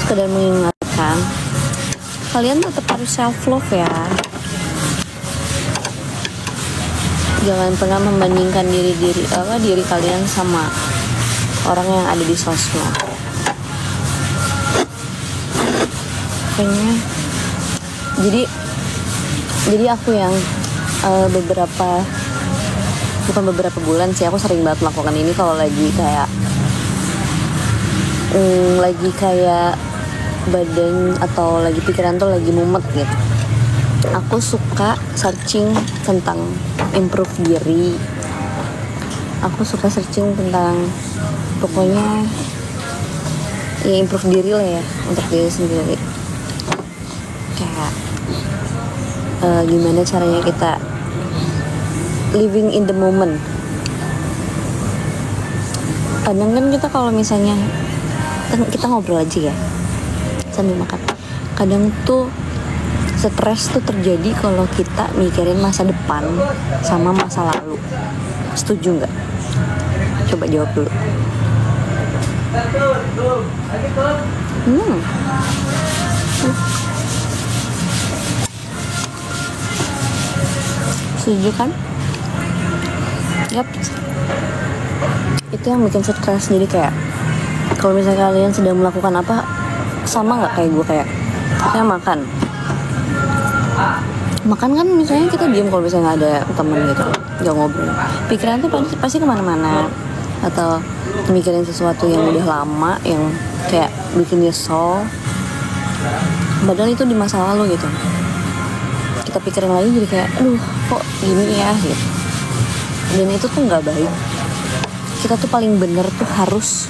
sekedar mengingatkan kalian tetap harus self love ya. Jangan pernah membandingkan diri kalian sama orang yang ada di sosmed. Kayaknya jadi aku yang bukan beberapa bulan sih, aku sering banget melakukan ini kalau lagi kayak badan atau lagi pikiran tuh lagi mumet gitu. Aku suka searching tentang improve diri. Aku suka searching tentang pokoknya ya improve diri lah ya, untuk diri sendiri. Kayak gimana caranya kita living in the moment. Kadang kan kita kalau misalnya kita ngobrol aja ya sambil makan, kadang tuh stres tuh terjadi kalau kita mikirin masa depan sama masa lalu. Setuju nggak? Coba jawab dulu. Setuju kan? Yap. Itu yang bikin stres. Jadi kayak kalau misalnya kalian sedang melakukan apa, sama nggak kayak gue, kayak kita makan kan misalnya kita diam kalau misalnya nggak ada temen gitu, nggak ngobrol, pikiran tuh pasti kemana-mana, atau mikirin sesuatu yang udah lama yang kayak bikin nyesel, padahal itu di masa lalu gitu. Kita pikirin lagi jadi kayak aduh kok gini ya gitu. Dan itu tuh nggak baik. Kita tuh paling bener tuh harus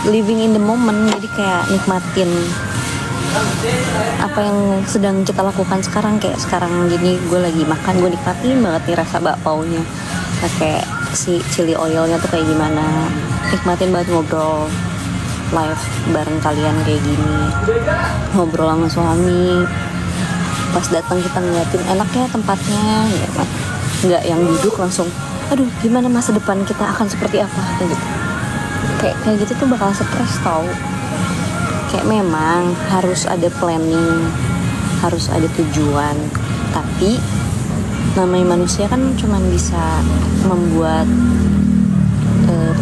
living in the moment. Jadi kayak nikmatin apa yang sedang kita lakukan sekarang. Kayak sekarang gini gue lagi makan, gue nikmatin banget nih rasa bakpaunya, pakai si chili oilnya tuh kayak gimana. Nikmatin banget ngobrol live bareng kalian kayak gini, ngobrol sama suami. Pas datang kita ngeliatin enak ya tempatnya gitu. Nggak yang duduk langsung aduh gimana masa depan kita akan seperti apa gitu. Kayak gitu tuh bakal stres tau. Kayak memang harus ada planning, harus ada tujuan, tapi namanya manusia kan cuma bisa membuat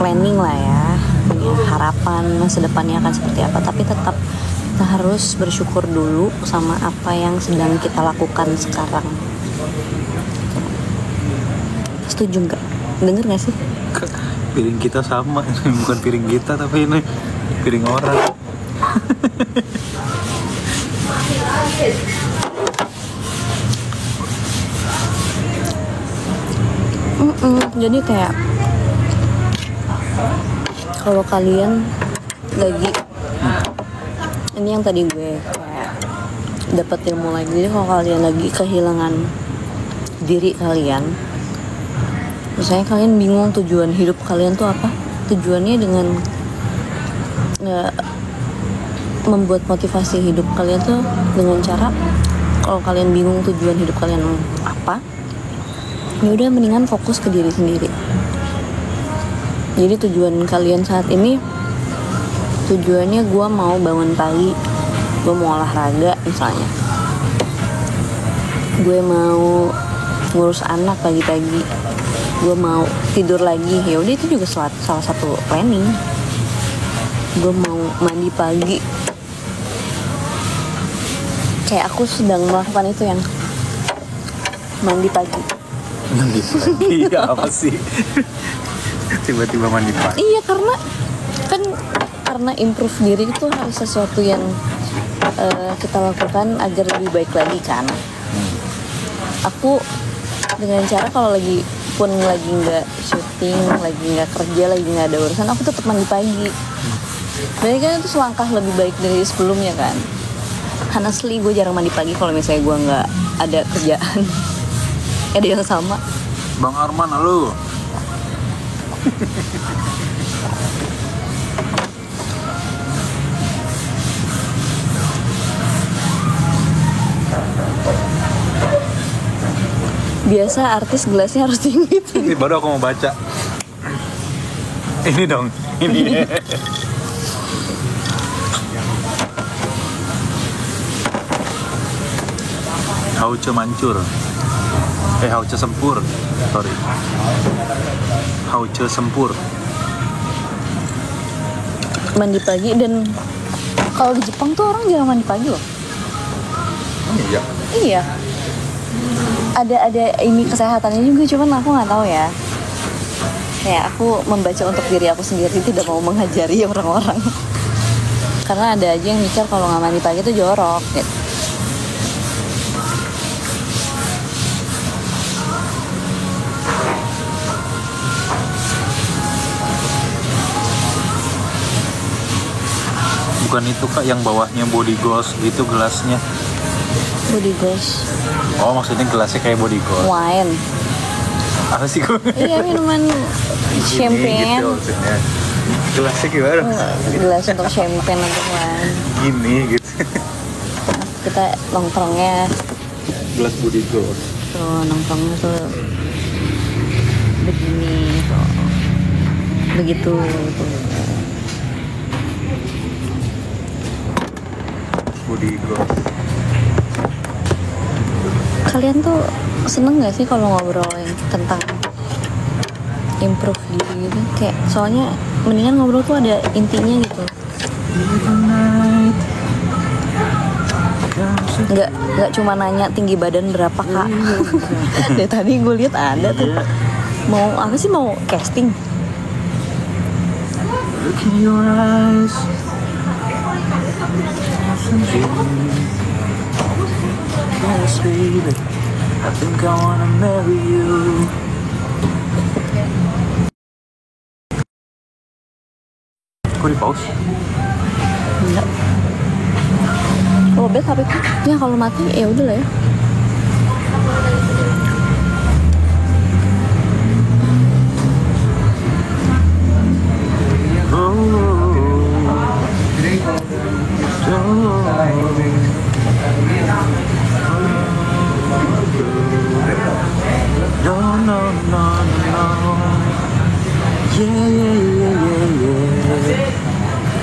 planning lah ya, punya harapan masa depannya akan seperti apa, tapi tetap kita harus bersyukur dulu sama apa yang sedang kita lakukan sekarang. Setuju nggak? Denger nggak sih? Piring kita sama, bukan piring kita tapi ini piring orang. Jadi kayak kalau kalian lagi ini yang tadi gue kayak dapat ilmu lagi. Jadi kalau kalian lagi kehilangan diri kalian, misalnya kalian bingung tujuan hidup kalian tuh apa, tujuannya dengan membuat motivasi hidup kalian tuh dengan cara, kalau kalian bingung tujuan hidup kalian apa, ya udah mendingan fokus ke diri sendiri. Jadi tujuan kalian saat ini, tujuannya gue mau bangun pagi, gue mau olahraga misalnya, gue mau ngurus anak pagi-pagi, gue mau tidur lagi, ya udah itu juga salah satu planning. Gue mau mandi pagi, kayak aku sedang melakukan itu yang mandi pagi. Mandi pagi apa sih? Tiba-tiba mandi pagi. Iya, karena improve diri itu harus sesuatu yang kita lakukan agar lebih baik lagi kan. Aku dengan cara kalau lagi nggak syuting, lagi nggak kerja, lagi nggak ada urusan, aku tetap mandi pagi. Berarti kan itu selangkah lebih baik dari sebelumnya kan. Honestly, gue jarang mandi pagi kalau misalnya gue nggak ada kerjaan. Ada yang sama. Bang Arman, halo. Biasa artis gelasnya harus tinggi. Ini baru aku mau baca. Ini dong, ini. Hauce mancur. Hauce sempur. Sorry. Hauce sempur. Mandi pagi, dan kalau di Jepang tuh orang jarang mandi pagi loh. Iya. Iya. Ada ini kesehatannya juga, cuman aku nggak tahu ya. Kayak aku membaca untuk diri aku sendiri, tidak mau mengajari orang-orang. Karena ada aja yang mikir kalau nggak mandi pagi itu jorok gitu. Bukan itu Kak, yang bawahnya body gloss gitu gelasnya. Body gloss. Oh, maksudnya gelasnya kayak body gloss. Wine. Apa sih gue? Iya, minuman champagne. Gitu maksudnya. Gelasnya gimana? Gelas untuk champagne atau wine. Gini gitu. Kita nongkrongnya Gelas body gloss. tuh, nongkrongnya tuh begini tuh. Begitu tuh. Body gloss. Kalian tuh seneng gak sih kalau ngobrolin tentang improve diri gitu? Kayak soalnya mendingan ngobrol tuh ada intinya gitu. Nggak cuma nanya tinggi badan berapa Kak. Dari tadi gue lihat ada tuh. Mau apa sih, mau casting? Look in your eyes. Yes, baby. I think I wanna marry you. Kok di pause? Enggak. Lobet HP ku. Ya kalau mati ya udah lah ya.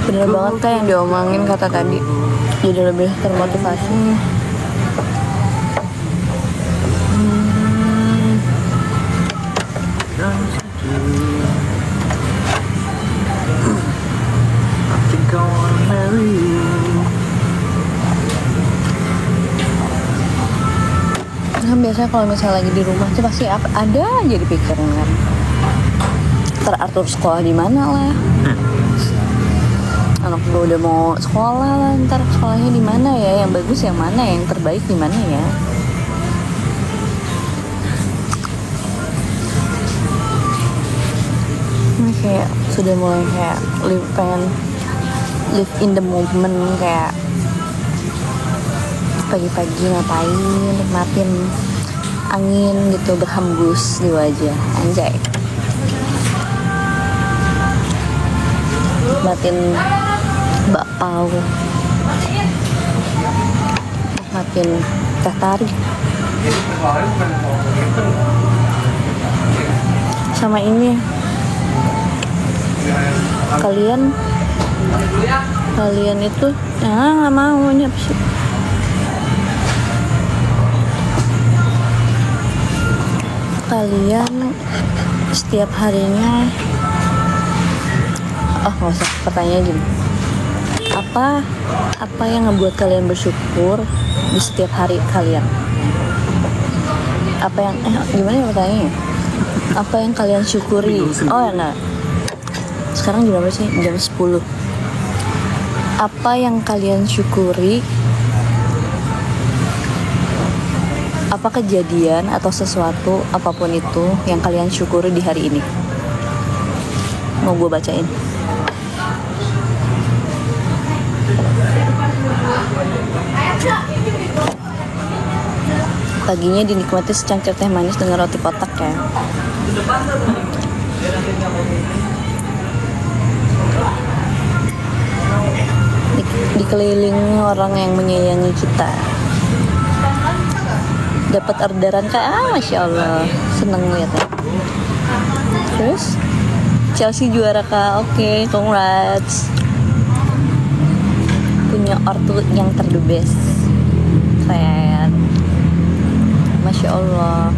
Bener banget Kak yang diomongin kata tadi. Jadi lebih termotivasi. I think I wanna marry you. Kan biasanya kalau misalnya lagi di rumah tuh pasti ada aja di pikiran kan. Teratur sekolah di mana lah. Anak gue udah mau sekolah lah, ntar sekolahnya di mana ya, yang bagus yang mana, yang terbaik di mana ya. Ini kayak sudah mulai kayak pengen live in the moment, kayak pagi-pagi ngapain, nikmatin angin gitu berhembus di wajah, anjay. Nikmatin bakpao, nikmatin teh tarik, sama ini. Kalian itu nggak mau, ini apa sih? Kalian setiap harinya, nggak usah, pertanyaannya gini, apa yang ngebuat kalian bersyukur di setiap hari kalian? Apa yang gimana ya pertanyaannya? Apa yang kalian syukuri? Oh ya enggak. Sekarang jam berapa sih? Jam 10. Apa yang kalian syukuri? Apa kejadian atau sesuatu apapun itu yang kalian syukuri di hari ini? Mau gue bacain. Paginya dinikmati secangkir teh manis dengan roti kotak ya. Dikelilingi orang yang menyayangi kita. Dapat orderan Kak, Masya Allah, seneng liatnya. Terus Chelsea juara Kak, oke, congrats. Punya ortu yang terdebes, keren. Masya Allah.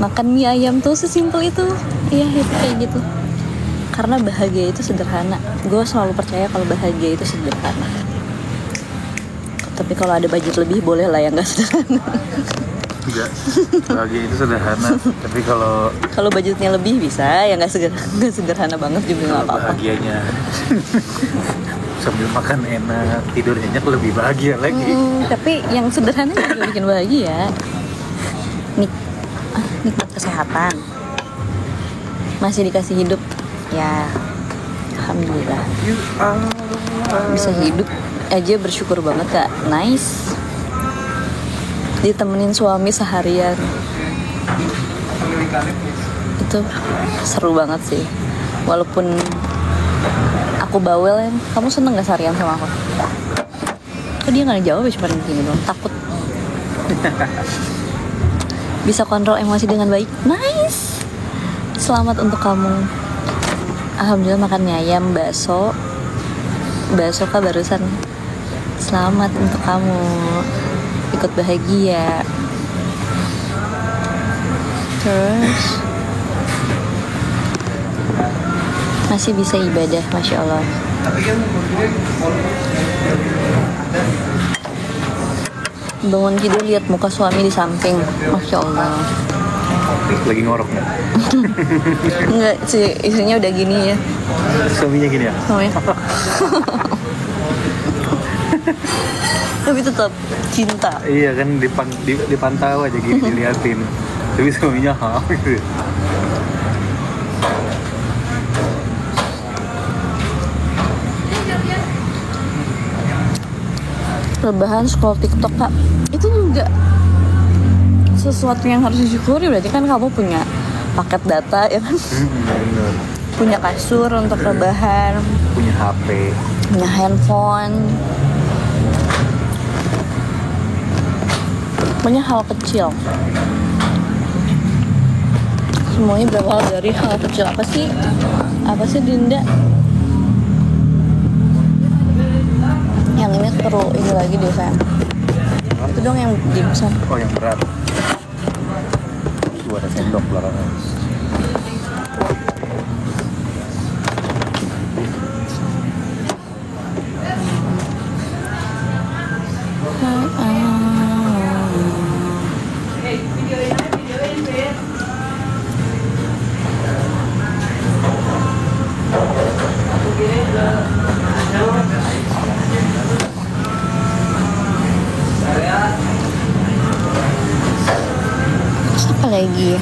Makan mie ayam tuh sesimpel itu. Iya, itu kayak gitu. Karena bahagia itu sederhana. Gue selalu percaya kalau bahagia itu sederhana. Tapi kalau ada budget lebih boleh lah yang nggak sederhana. Enggak, bahagia itu sederhana. Tapi kalau budgetnya lebih bisa, ya nggak sederhana banget juga nggak apa-apa. bahagianya sambil makan enak, tidur nyenyak lebih bahagia lagi. Tapi yang sederhana juga bikin bahagia. Nikmat kesehatan, masih dikasih hidup, ya alhamdulillah. Bisa hidup aja bersyukur banget Kak. Nice. Ditemenin suami seharian, itu seru banget sih. Walaupun aku bawel ya, kamu seneng gak seharian sama aku? Kok dia gak jawab ya, cuma gini doang, takut. Bisa kontrol emosi dengan baik. Nice. Selamat untuk kamu. Alhamdulillah makan mie ayam, bakso Kak barusan. Selamat untuk kamu, ikut bahagia. Terus masih bisa ibadah, Masya Allah. Bangun tidur lihat muka suami di samping, Masya Allah. Lagi ngorok nggak? Enggak sih, istrinya udah gini ya. Suaminya gini ya? Suaminya. Tapi tetap cinta. Iya kan, dipantau aja gini, diliatin. Tapi suaminya gitu. Rebahan scroll TikTok Kak, itu juga sesuatu yang harus disyukuri. Berarti kan kamu punya paket data ya kan, Bener. punya kasur untuk rebahan, Punya HP, punya handphone, punya hal kecil. Semuanya berawal dari hal kecil. Apa sih Dinda? Yang ini perlu ini lagi deh sayang. Itu dong yang dimsum. oh yang berat. Gua ada sendok belakangnya. Terus apa lagi ya?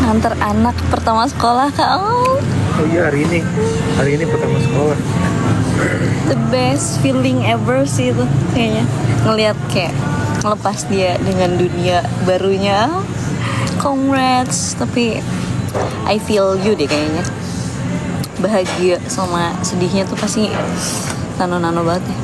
Nganter anak pertama sekolah Kak. Oh iya, hari ini pertama sekolah. The best feeling ever sih itu kayaknya. Ngeliat kayak ngelepas dia dengan dunia barunya. Congrats. Tapi I feel you deh kayaknya. Bahagia sama sedihnya tuh pasti nano-nano banget ya.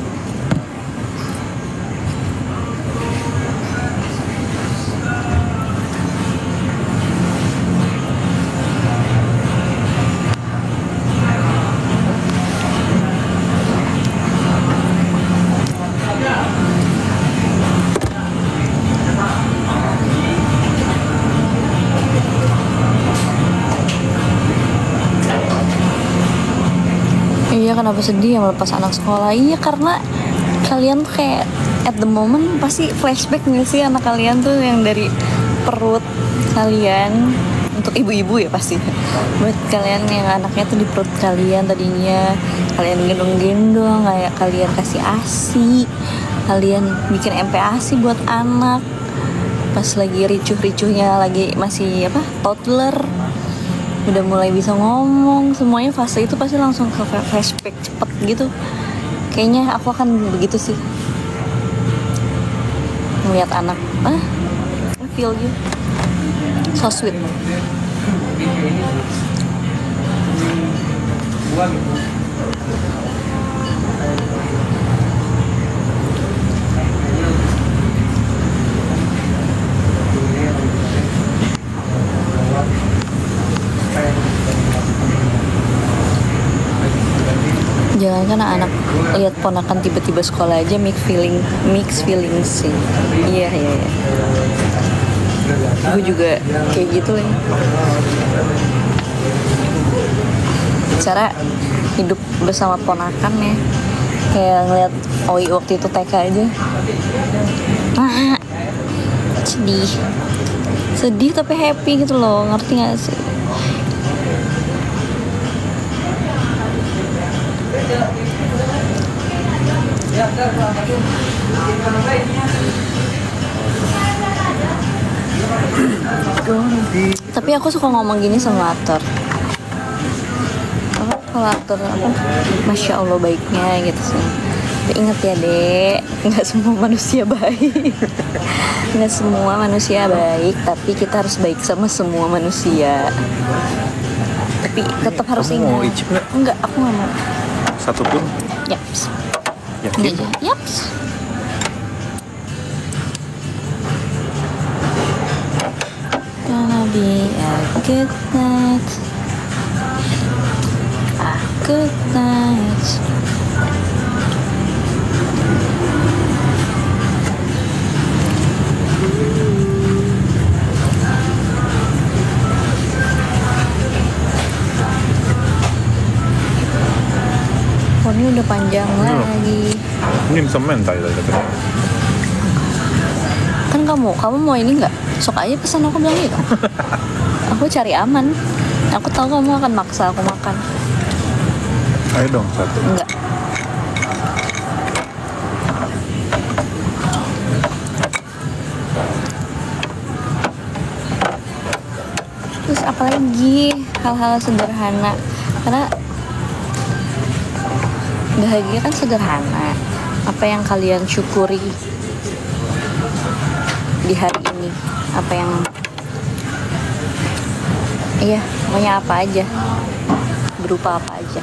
Iya, kenapa sedih ya melepas anak sekolah? Iya, karena kalian tuh kayak at the moment pasti flashback nggak sih anak kalian tuh yang dari perut kalian, untuk ibu-ibu ya pasti. Buat kalian yang anaknya tuh di perut kalian tadinya, kalian gendong-gendong, kayak kalian kasih ASI, kalian bikin MPASI buat anak. Pas lagi ricuh-ricuhnya, lagi masih toddler, udah mulai bisa ngomong, semuanya fase itu pasti langsung ke flashback cepet gitu. Kayaknya aku akan begitu sih, ngeliat anak. I feel you, so sweet. Jangan kan anak lihat ponakan tiba-tiba sekolah aja mix feeling sih. Iya. Gue juga kayak gitu ya. Cara hidup bersama ponakan ya, kayak ngeliat Oi waktu itu TK aja. Sedih tapi happy gitu loh, ngerti gak sih? Tapi aku suka ngomong gini sama Atur. Kalau Atur Masya Allah baiknya gitu sih. Tapi inget ya dek, nggak semua manusia baik. Nggak semua manusia baik, tapi kita harus baik sama semua manusia. Tapi tetap harus Kamu ingat. mau icip nggak? Enggak, aku nggak mau. Satu pun? Yaps. Yakin? Yaps. Gonna be a good night. A good night. Ini udah panjang lagi. Ini bisa mentai tadi katanya. Kan kamu mau ini nggak? Sok aja pesan, aku bilang gitu. Aku cari aman. Aku tahu kamu akan maksa aku makan. Ayo dong satu. Enggak. Terus apalagi hal-hal sederhana, karena bahagia kan sederhana. Apa yang kalian syukuri di hari ini? Apa yang pokoknya apa aja, berupa apa aja.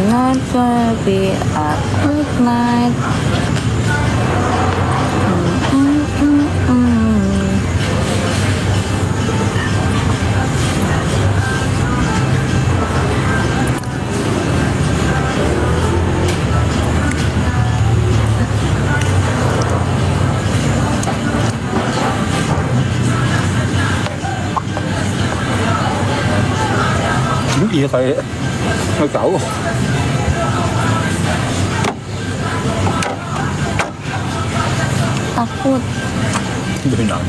Not gonna be a good night. Iya kayak nggak tahu. Takut. Berenang.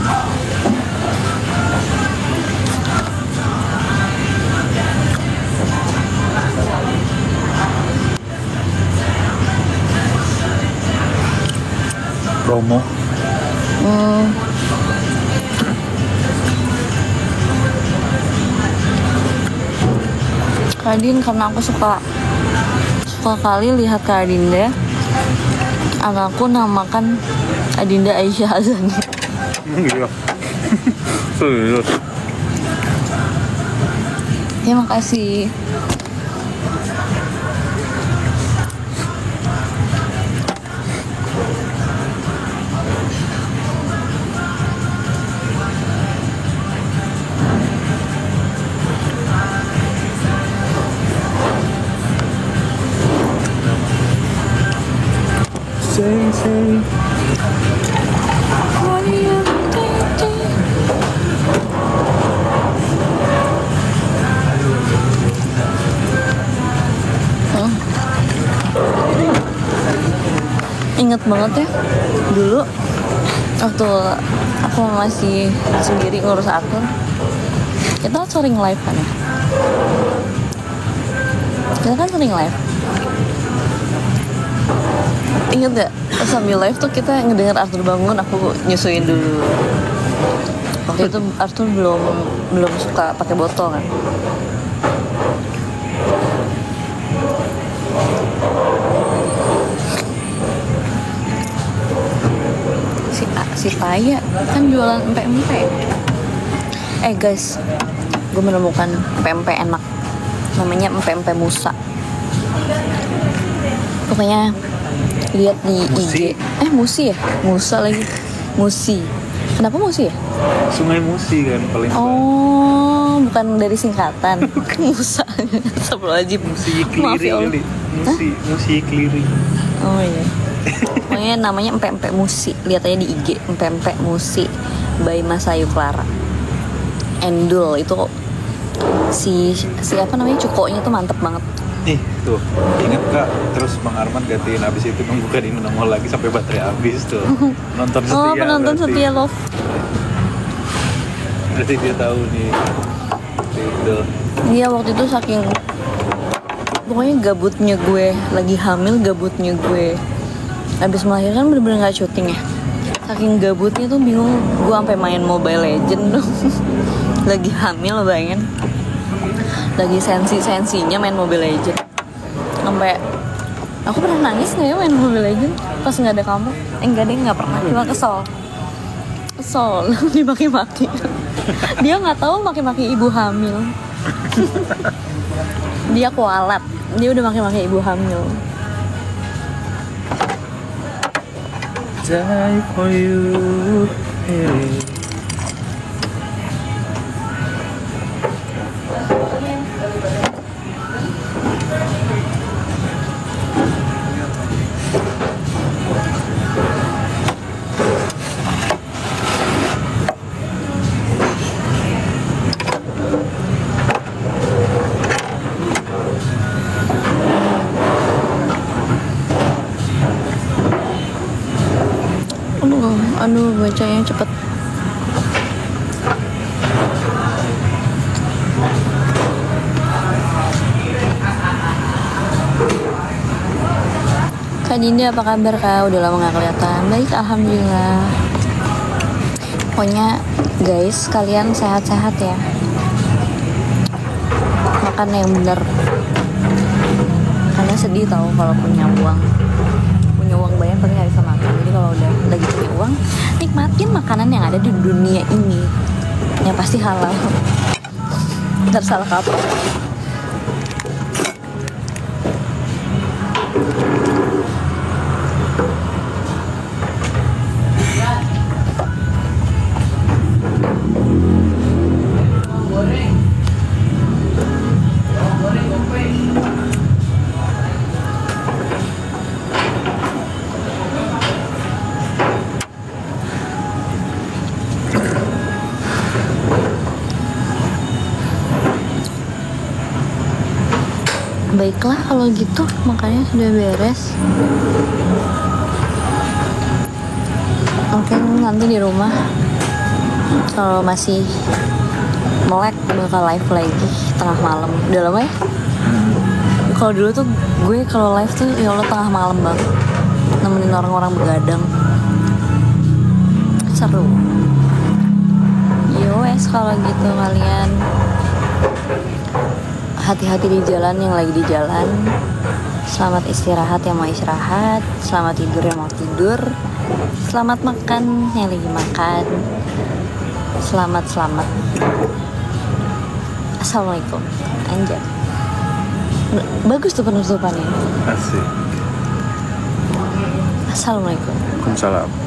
Promo. Kadin, karena aku suka kali lihat Kak Adinda, anakku namakan Adinda Aisyah Azani. Gila. Serius. Ya makasih. Say. What are you thinking? Ingat banget ya, dulu waktu aku masih sendiri ngurus akun, kita sering live kan ya. Kita kan sering live. Ingat gak, sambil live tuh kita ngedenger Arthur bangun, aku nyusuin dulu. Waktu itu Arthur belum suka pakai botol kan. si Taya kan jualan empek-empek. Guys, gue menemukan empek-empek enak, namanya empek-empek Musa. Pokoknya lihat di Musi. IG. Musi ya? Musa lagi. Musi. Kenapa Musi ya? Sungai Musi kan paling Oh, bukan dari singkatan. Musa. Astagfirullahaladzim. Musi Maaf ya Allah. Keliri kali. Musi Keliri. Oh iya. Pokoknya namanya empek-empek Musi. Lihat aja di IG, empek-empek Musi by Mas Ayu Clara. Endul itu siapa namanya, cukonya tuh mantep banget. Nih tuh, inget Kak, terus Bang Arman gantiin abis itu membuka di nongol lagi sampai baterai habis tuh. Nonton setia. Oh, penonton berarti. setia love. Berarti dia tahu nih. Itu. Iya, waktu itu saking pokoknya gabutnya gue, lagi hamil gabutnya gue. Abis melahirkan bener-bener gak syuting ya. Saking gabutnya tuh bingung, gue sampai main Mobile Legend dong. Lagi hamil bayangin. Lagi sensinya main Mobile Legend. Sampai aku pernah nangis nggak ya main Mobile Legend pas nggak ada kamu? Enggak deh, nggak pernah. Cuma kesel dimaki-maki. Dia nggak tahu maki-maki ibu hamil. Dia kualat, dia udah maki-maki ibu hamil. Die for you, hey. Aduh, bacanya cepet. Kak Dinda, apa kabar Kak? Udah lama gak kelihatan. Baik, alhamdulillah. Pokoknya guys, kalian sehat-sehat ya. Makan yang bener. Karena sedih tau kalau punya uang banyak tapi gak bisa makan. Jadi kalau udah lagi punya uang, nikmatin makanan yang ada di dunia ini, yang pasti halal. Ntar salah kaprah. Baiklah kalau gitu, makanya sudah beres. Oke, nanti di rumah kalau masih melek bakal live lagi tengah malam. Udah lama ya? Kalau dulu tuh gue kalau live tuh ya Allah tengah malam banget, nemenin orang-orang begadang. Seru. Yowes kalau gitu kalian hati-hati di jalan yang lagi di jalan. Selamat istirahat yang mau istirahat. Selamat tidur yang mau tidur. Selamat makan yang lagi makan. Selamat. Assalamualaikum. Anjay. Bagus tuh penutupannya. Asik. Assalamualaikum. Waalaikumsalam.